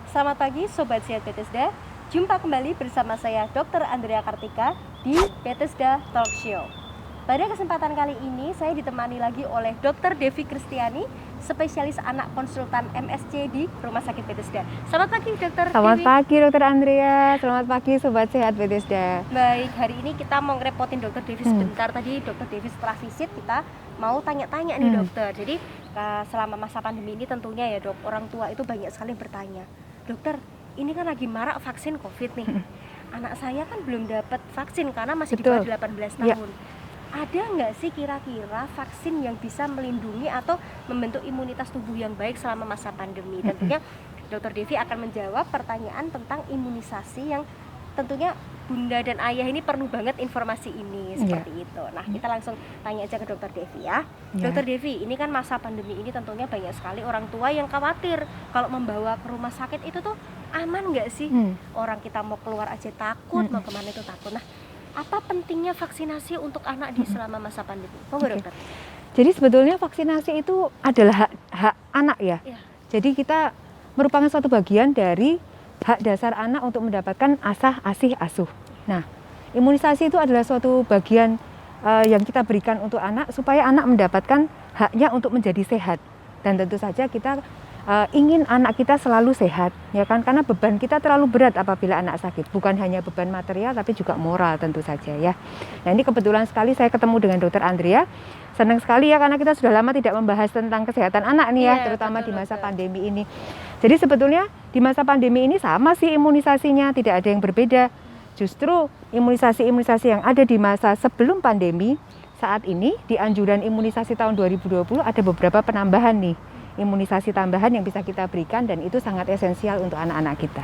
Selamat pagi Sobat Sehat Bethesda. Jumpa kembali bersama saya Dr. Andrea Kartika di Bethesda Talk Show. Pada kesempatan kali ini saya ditemani lagi oleh Dr. Devi Kristiani, spesialis anak konsultan MSC di Rumah Sakit Bethesda. Selamat pagi Dr. Selamat Devi. pagi Dr. Andrea, selamat pagi Sobat Sehat Bethesda. Baik, hari ini kita mau ngerepotin Dr. Devi sebentar. Tadi Dr. Devi setelah visit kita mau tanya-tanya nih dokter. Jadi selama masa pandemi ini tentunya ya dok, orang tua itu banyak sekali bertanya, dokter ini kan lagi marak vaksin COVID nih, anak saya kan belum dapat vaksin karena masih di bawah 18 tahun. Ada nggak sih kira-kira vaksin yang bisa melindungi atau membentuk imunitas tubuh yang baik selama masa pandemi? Tentunya Dr. Devi akan menjawab pertanyaan tentang imunisasi yang tentunya bunda dan ayah ini perlu banget informasi ini seperti itu. Nah, kita langsung tanya aja ke Dr. Devi ya. Dr. Devi, ini kan masa pandemi ini tentunya banyak sekali orang tua yang khawatir kalau membawa ke rumah sakit itu tuh aman nggak sih? Orang kita mau keluar aja takut, mau kemana itu takut. Nah, apa pentingnya vaksinasi untuk anak di selama masa pandemi? Dokter. Jadi sebetulnya vaksinasi itu adalah hak anak ya. Jadi kita merupakan suatu bagian dari hak dasar anak untuk mendapatkan asih asuh. Nah, imunisasi itu adalah suatu bagian yang kita berikan untuk anak supaya anak mendapatkan haknya untuk menjadi sehat. Dan tentu saja kita ingin anak kita selalu sehat, ya kan? Karena beban kita terlalu berat apabila anak sakit. Bukan hanya beban material, tapi juga moral tentu saja ya. Nah, ini kebetulan sekali saya ketemu dengan Dr. Andrea. Senang sekali ya karena kita sudah lama tidak membahas tentang kesehatan anak nih ya, terutama di masa pandemi ini. Jadi sebetulnya di masa pandemi ini sama sih imunisasinya, tidak ada yang berbeda. Justru imunisasi yang ada di masa sebelum pandemi, saat ini di anjuran imunisasi tahun 2020 ada beberapa penambahan nih. Imunisasi tambahan yang bisa kita berikan dan itu sangat esensial untuk anak-anak kita.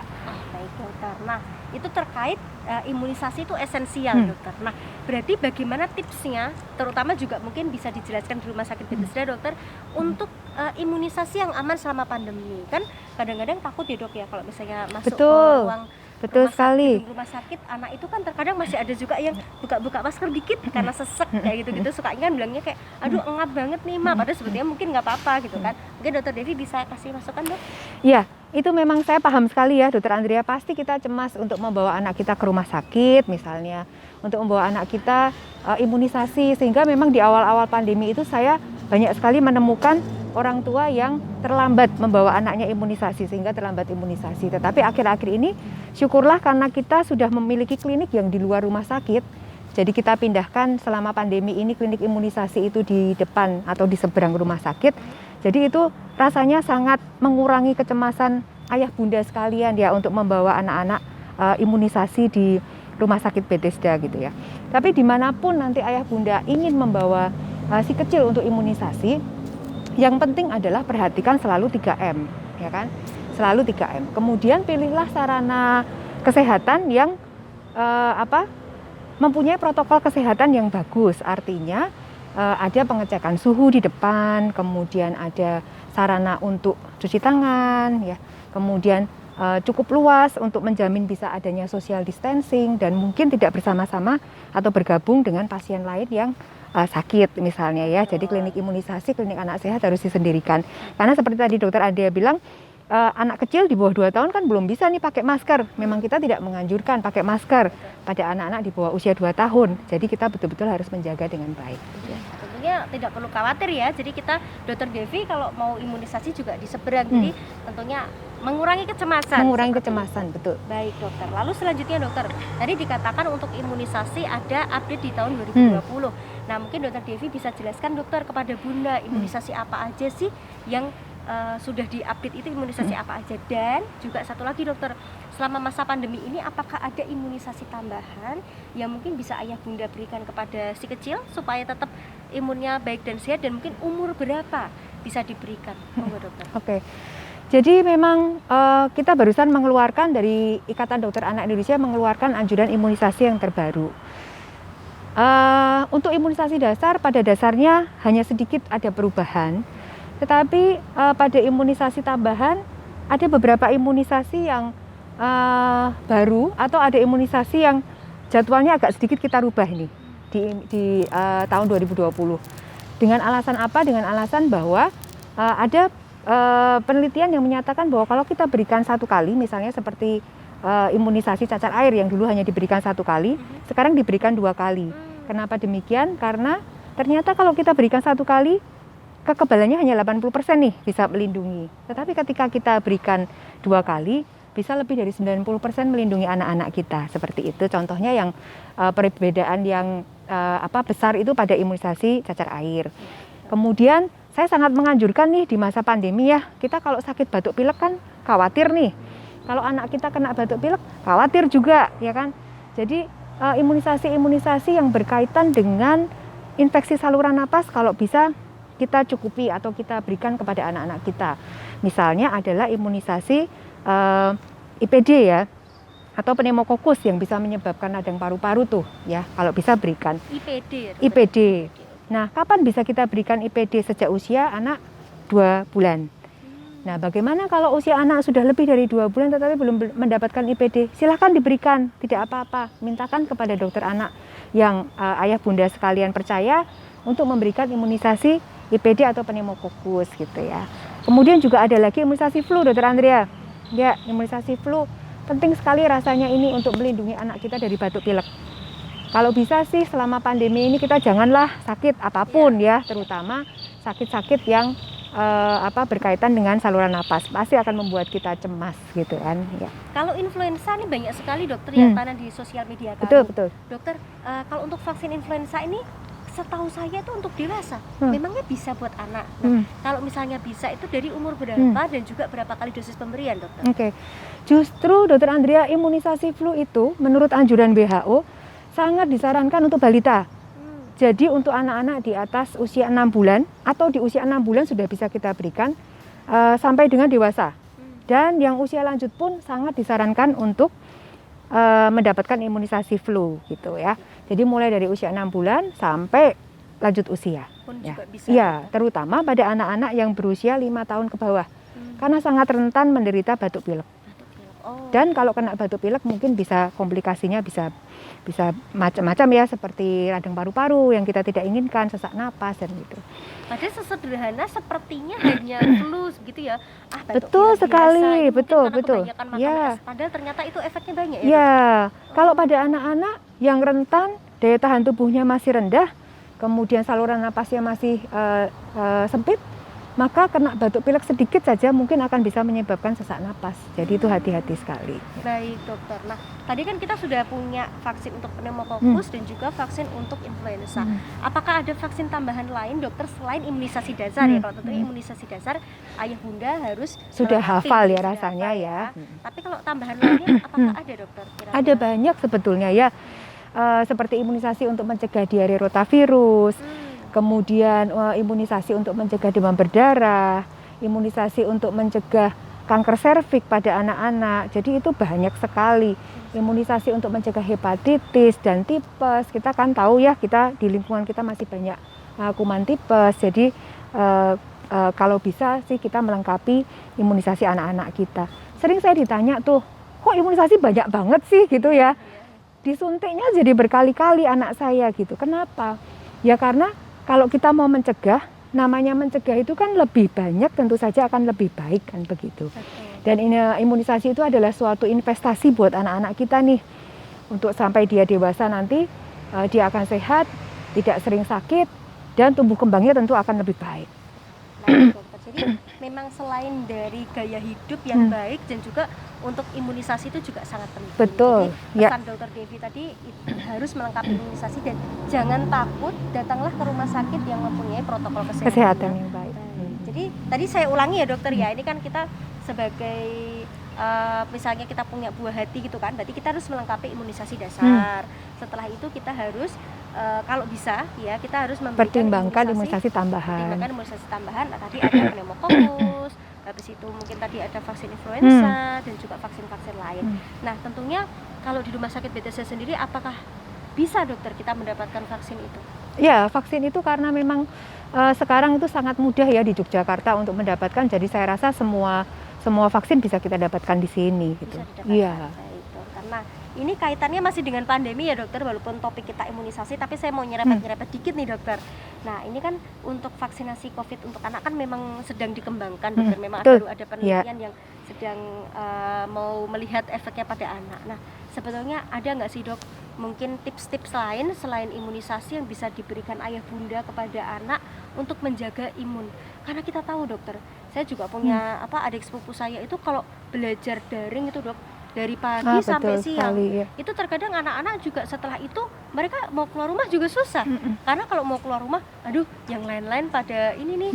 Baik dokter. Nah, itu terkait imunisasi itu esensial dokter. Nah, berarti bagaimana tipsnya, terutama juga mungkin bisa dijelaskan di Rumah Sakit Bethesda dokter, untuk imunisasi yang aman selama pandemi. Kan kadang-kadang takut ya dok ya kalau misalnya masuk ke ruang rumah sakit, anak itu kan terkadang masih ada juga yang buka-buka masker dikit karena sesek kayak gitu-gitu, sukanya kan bilangnya kayak aduh engap banget nih mak, padahal sebetulnya mungkin nggak apa-apa gitu kan. Mungkin Dokter Devi bisa kasih masukan dok? Iya, itu memang saya paham sekali ya Dokter Andrea, pasti kita cemas untuk membawa anak kita ke rumah sakit misalnya, untuk membawa anak kita imunisasi, sehingga memang di awal-awal pandemi itu saya banyak sekali menemukan orang tua yang terlambat membawa anaknya imunisasi sehingga terlambat imunisasi. Tetapi akhir-akhir ini syukurlah karena kita sudah memiliki klinik yang di luar rumah sakit. Jadi kita pindahkan selama pandemi ini klinik imunisasi itu di depan atau di seberang rumah sakit. Jadi itu rasanya sangat mengurangi kecemasan ayah bunda sekalian ya untuk membawa anak-anak imunisasi di rumah sakit Bethesda gitu ya. Tapi dimanapun nanti ayah bunda ingin membawa si kecil untuk imunisasi, yang penting adalah perhatikan selalu 3M, ya kan? Selalu 3M. Kemudian pilihlah sarana kesehatan yang mempunyai protokol kesehatan yang bagus. Artinya ada pengecekan suhu di depan, kemudian ada sarana untuk cuci tangan, ya. Kemudian cukup luas untuk menjamin bisa adanya social distancing dan mungkin tidak bersama-sama atau bergabung dengan pasien lain yang sakit misalnya ya. Jadi klinik imunisasi, klinik anak sehat harus disendirikan. Karena seperti tadi Dokter Adia bilang, anak kecil di bawah 2 tahun kan belum bisa nih pakai masker. Memang kita tidak menganjurkan pakai masker pada anak-anak di bawah usia 2 tahun. Jadi kita betul-betul harus menjaga dengan baik. Tentunya tidak perlu khawatir ya. Jadi kita Dokter Devi kalau mau imunisasi juga di seberang. Jadi tentunya mengurangi kecemasan. Mengurangi kecemasan, betul. Baik dokter. Lalu selanjutnya dokter, tadi dikatakan untuk imunisasi ada update di tahun 2020. Nah mungkin Dokter Devi bisa jelaskan dokter kepada bunda imunisasi apa aja sih yang sudah diupdate itu, imunisasi apa aja, dan juga satu lagi dokter, selama masa pandemi ini apakah ada imunisasi tambahan yang mungkin bisa ayah bunda berikan kepada si kecil supaya tetap imunnya baik dan sehat, dan mungkin umur berapa bisa diberikan? Dokter. Oke. Jadi memang kita barusan mengeluarkan dari Ikatan Dokter Anak Indonesia mengeluarkan anjuran imunisasi yang terbaru. Untuk imunisasi dasar pada dasarnya hanya sedikit ada perubahan, tetapi pada imunisasi tambahan ada beberapa imunisasi yang baru atau ada imunisasi yang jadwalnya agak sedikit kita rubah ini di tahun 2020. Dengan alasan apa? Dengan alasan bahwa ada penelitian yang menyatakan bahwa kalau kita berikan 1 kali, misalnya seperti imunisasi cacar air yang dulu hanya diberikan 1 kali, sekarang diberikan 2 kali. Kenapa demikian? Karena ternyata kalau kita berikan 1 kali, kekebalannya hanya 80% nih bisa melindungi. Tetapi ketika kita berikan 2 kali, bisa lebih dari 90% melindungi anak-anak kita. Seperti itu contohnya yang perbedaan yang besar itu pada imunisasi cacar air. Kemudian saya sangat menganjurkan nih di masa pandemi ya, kita kalau sakit batuk pilek kan khawatir nih. Kalau anak kita kena batuk pilek, khawatir juga, ya kan? Jadi imunisasi-imunisasi yang berkaitan dengan infeksi saluran napas kalau bisa kita cukupi atau kita berikan kepada anak-anak kita. Misalnya adalah imunisasi IPD ya, atau pneumokokus yang bisa menyebabkan radang paru-paru tuh ya, kalau bisa berikan. IPD ya? IPD. Nah, kapan bisa kita berikan IPD? Sejak usia anak 2 bulan. Nah, bagaimana kalau usia anak sudah lebih dari 2 bulan tetapi belum mendapatkan IPD? Silahkan diberikan, tidak apa-apa. Mintakan kepada dokter anak yang ayah bunda sekalian percaya untuk memberikan imunisasi IPD atau pneumokokus gitu ya. Kemudian juga ada lagi imunisasi flu, Dokter Andrea. Ya, imunisasi flu penting sekali rasanya ini untuk melindungi anak kita dari batuk pilek. Kalau bisa sih selama pandemi ini kita janganlah sakit apapun ya, terutama sakit-sakit yang berkaitan dengan saluran napas. Pasti akan membuat kita cemas gitu kan ya. Kalau influenza ini banyak sekali dokter yang tanya di sosial media kami. Betul. Dokter, kalau untuk vaksin influenza ini setahu saya itu untuk dewasa, memangnya bisa buat anak. Nah, kalau misalnya bisa itu dari umur berapa dan juga berapa kali dosis pemberian, dokter? Oke. Justru Dokter Andrea, imunisasi flu itu menurut anjuran WHO sangat disarankan untuk balita. Jadi untuk anak-anak di atas usia 6 bulan atau di usia 6 bulan sudah bisa kita berikan sampai dengan dewasa. Dan yang usia lanjut pun sangat disarankan untuk mendapatkan imunisasi flu gitu ya. Jadi mulai dari usia 6 bulan sampai lanjut usia. Pun Ya. juga bisa. Iya, terutama pada anak-anak yang berusia 5 tahun ke bawah. Karena sangat rentan menderita batuk pilek. Dan kalau kena batuk pilek mungkin bisa komplikasinya bisa macam-macam ya, seperti radang paru-paru yang kita tidak inginkan, sesak napas dan gitu. Padahal sesederhana sepertinya hanya flu gitu ya. Betul sekali, betul. Ya. Padahal ternyata itu efeknya banyak ya. Ya, kalau pada anak-anak yang rentan, daya tahan tubuhnya masih rendah, kemudian saluran napasnya masih sempit, maka kena batuk pilek sedikit saja mungkin akan bisa menyebabkan sesak napas. Jadi itu hati-hati sekali. Baik dokter. Nah, tadi kan kita sudah punya vaksin untuk pneumokokus dan juga vaksin untuk influenza. Apakah ada vaksin tambahan lain dokter selain imunisasi dasar ya? Kalau tentunya imunisasi dasar ayah bunda harus sudah melengkapi, hafal ya sudah rasanya hafal ya. Tapi kalau tambahan lainnya apakah ada dokter? Kira-kira? Ada banyak sebetulnya ya. Seperti imunisasi untuk mencegah diare rotavirus. Kemudian imunisasi untuk mencegah demam berdarah, imunisasi untuk mencegah kanker serviks pada anak-anak. Jadi itu banyak sekali. Imunisasi untuk mencegah hepatitis dan tipes. Kita kan tahu ya, kita di lingkungan kita masih banyak kuman tipes. Jadi kalau bisa sih kita melengkapi imunisasi anak-anak kita. Sering saya ditanya tuh, kok imunisasi banyak banget sih gitu ya. Disuntiknya jadi berkali-kali anak saya gitu. Kenapa? Ya karena kalau kita mau mencegah, namanya mencegah itu kan lebih banyak, tentu saja akan lebih baik kan begitu. Dan imunisasi itu adalah suatu investasi buat anak-anak kita nih. Untuk sampai dia dewasa nanti, dia akan sehat, tidak sering sakit, dan tumbuh kembangnya tentu akan lebih baik. Nah, dokter. Jadi memang selain dari gaya hidup yang baik dan juga untuk imunisasi itu juga sangat penting. Betul. Jadi pesan Dokter Devi tadi harus melengkapi imunisasi dan jangan takut, datanglah ke rumah sakit yang mempunyai protokol kesehatan yang baik. Jadi tadi saya ulangi ya dokter ya, ini kan kita sebagai misalnya kita punya buah hati gitu kan, berarti kita harus melengkapi imunisasi dasar. Setelah itu kita harus kalau bisa ya kita harus pertimbangkan imunisasi tambahan. Nah, tadi ada pneumokokus, habis itu mungkin tadi ada vaksin influenza dan juga vaksin-vaksin lain. Nah, tentunya kalau di Rumah Sakit BTC sendiri apakah bisa dokter kita mendapatkan vaksin itu? Ya, vaksin itu karena memang sekarang itu sangat mudah ya di Yogyakarta untuk mendapatkan. Jadi saya rasa semua vaksin bisa kita dapatkan di sini gitu. Bisa didapatkan. Iya. Baik, karena ini kaitannya masih dengan pandemi ya dokter, walaupun topik kita imunisasi, tapi saya mau nyerempet dikit nih dokter. Nah ini kan untuk vaksinasi COVID untuk anak kan memang sedang dikembangkan dokter, memang baru ada penelitian yang sedang mau melihat efeknya pada anak. Nah sebetulnya ada nggak sih dok mungkin tips-tips lain selain imunisasi yang bisa diberikan ayah bunda kepada anak untuk menjaga imun? Karena kita tahu dokter, saya juga punya adik sepupu saya itu kalau belajar daring itu dok, dari pagi sampai siang sekali, ya. Itu terkadang anak-anak juga setelah itu mereka mau keluar rumah juga susah. Karena kalau mau keluar rumah, aduh yang lain-lain pada ini nih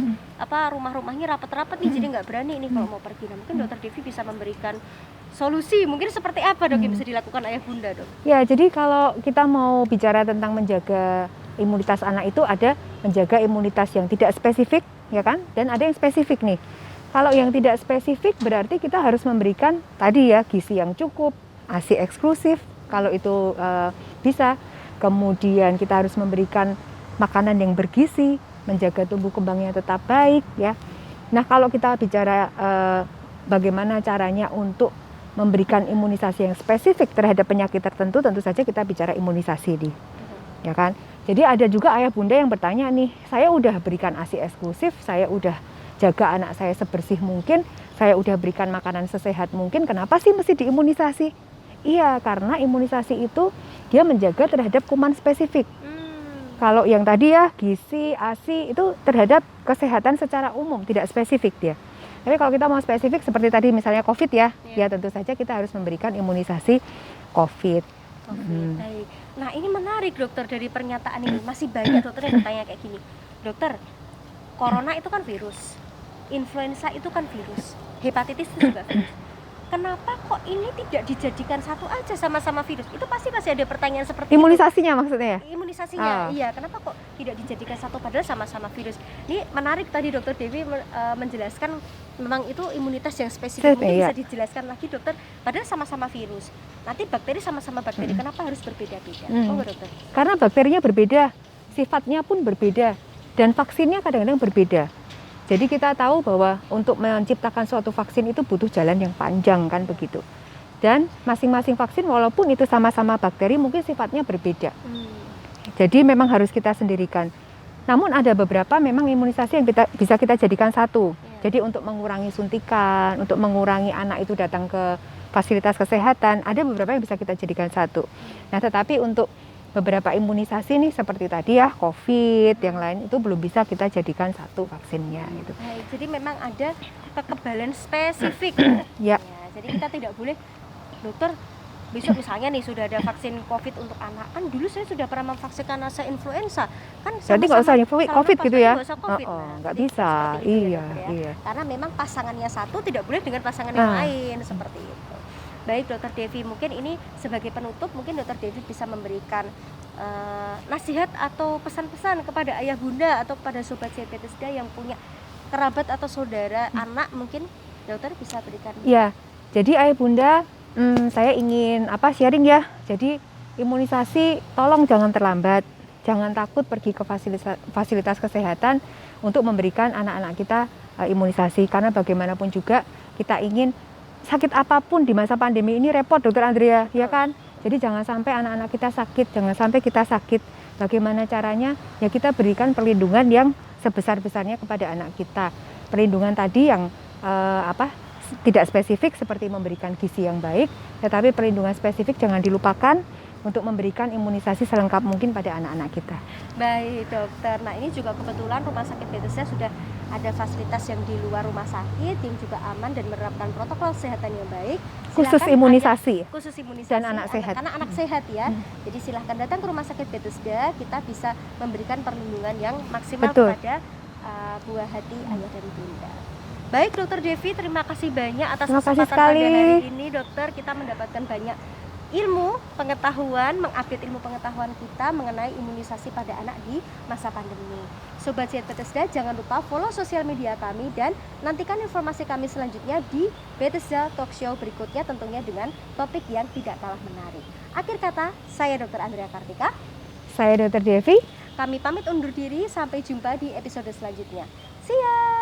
rumah-rumahnya rapat-rapat nih, jadi nggak berani nih kalau mau pergi. Nah, mungkin dokter Devi bisa memberikan solusi mungkin seperti apa dok yang bisa dilakukan ayah bunda dok? Ya, jadi kalau kita mau bicara tentang menjaga imunitas anak itu ada menjaga imunitas yang tidak spesifik ya kan, dan ada yang spesifik nih. Kalau yang tidak spesifik berarti kita harus memberikan tadi ya gizi yang cukup, ASI eksklusif kalau itu bisa. Kemudian kita harus memberikan makanan yang bergizi, menjaga tumbuh kembangnya tetap baik ya. Nah kalau kita bicara bagaimana caranya untuk memberikan imunisasi yang spesifik terhadap penyakit tertentu, tentu saja kita bicara imunisasi nih, ya kan. Jadi ada juga ayah bunda yang bertanya nih, saya udah berikan ASI eksklusif, saya udah jaga anak saya sebersih mungkin, saya udah berikan makanan sesehat mungkin, kenapa sih mesti diimunisasi? Iya, karena imunisasi itu dia menjaga terhadap kuman spesifik. Kalau yang tadi ya gizi, ASI itu terhadap kesehatan secara umum, tidak spesifik dia. Tapi kalau kita mau spesifik seperti tadi misalnya COVID ya, ya tentu saja kita harus memberikan imunisasi COVID. Baik. Nah ini menarik dokter, dari pernyataan ini masih banyak dokter yang bertanya kayak gini, dokter, corona itu kan virus, influenza itu kan virus, hepatitis itu juga virus. Kenapa kok ini tidak dijadikan satu aja sama-sama virus? Itu pasti masih ada pertanyaan seperti imunisasinya itu. Maksudnya ya? Imunisasinya, iya. Kenapa kok tidak dijadikan satu padahal sama-sama virus? Ini menarik tadi dokter Devi menjelaskan memang itu imunitas yang spesifik. Mungkin bisa dijelaskan lagi dokter, padahal sama-sama virus. Nanti bakteri sama-sama bakteri, kenapa harus berbeda-beda? Oh dokter. Karena bakterinya berbeda, sifatnya pun berbeda, dan vaksinnya kadang-kadang berbeda. Jadi kita tahu bahwa untuk menciptakan suatu vaksin itu butuh jalan yang panjang kan begitu. Dan masing-masing vaksin walaupun itu sama-sama bakteri mungkin sifatnya berbeda. Jadi memang harus kita sendirikan. Namun ada beberapa memang imunisasi yang bisa kita jadikan satu. Jadi untuk mengurangi suntikan, untuk mengurangi anak itu datang ke fasilitas kesehatan, ada beberapa yang bisa kita jadikan satu. Nah tetapi untuk beberapa imunisasi nih seperti tadi ya COVID yang lain itu belum bisa kita jadikan satu vaksinnya gitu. Baik, jadi memang ada kekebalan spesifik. Ya. Jadi kita tidak boleh, dokter besok misalnya nih sudah ada vaksin COVID untuk anak, kan dulu saya sudah pernah memvaksinkan ASA influenza kan. Jadi nggak usah COVID gitu ya? Nggak bisa. Iya, iya. Karena memang pasangannya satu tidak boleh dengan pasangan yang lain seperti itu. Baik dokter Devi, mungkin ini sebagai penutup mungkin dokter Devi bisa memberikan nasihat atau pesan-pesan kepada ayah bunda atau kepada sobat Sehat Bethesda yang punya kerabat atau saudara anak, mungkin dokter bisa berikan. Ya, jadi ayah bunda saya ingin sharing ya. Jadi imunisasi tolong jangan terlambat, jangan takut pergi ke fasilitas kesehatan untuk memberikan anak-anak kita imunisasi, karena bagaimanapun juga kita ingin sakit apapun di masa pandemi ini repot dokter Andrea, ya kan? Jadi jangan sampai anak-anak kita sakit, jangan sampai kita sakit. Bagaimana caranya? Ya kita berikan perlindungan yang sebesar-besarnya kepada anak kita. Perlindungan tadi yang tidak spesifik seperti memberikan gizi yang baik, tetapi perlindungan spesifik jangan dilupakan untuk memberikan imunisasi selengkap mungkin pada anak-anak kita. Baik dokter, nah ini juga kebetulan Rumah Sakit Bethesda sudah ada fasilitas yang di luar rumah sakit yang juga aman dan menerapkan protokol kesehatan yang baik. Khusus imunisasi dan anak sehat. Karena anak sehat ya. Jadi silahkan datang ke Rumah Sakit Bethesda, kita bisa memberikan perlindungan yang maksimal kepada buah hati ayah dan bunda. Baik dokter Devi, terima kasih banyak atas kesempatan pada hari ini dokter. Kita mendapatkan banyak ilmu pengetahuan, mengupdate ilmu pengetahuan kita mengenai imunisasi pada anak di masa pandemi. Sobat Sehat Bethesda, jangan lupa follow sosial media kami dan nantikan informasi kami selanjutnya di Bethesda Talk Show berikutnya, tentunya dengan topik yang tidak kalah menarik. Akhir kata, saya Dr. Andrea Kartika. Saya Dr. Devi. Kami pamit undur diri, sampai jumpa di episode selanjutnya. See ya!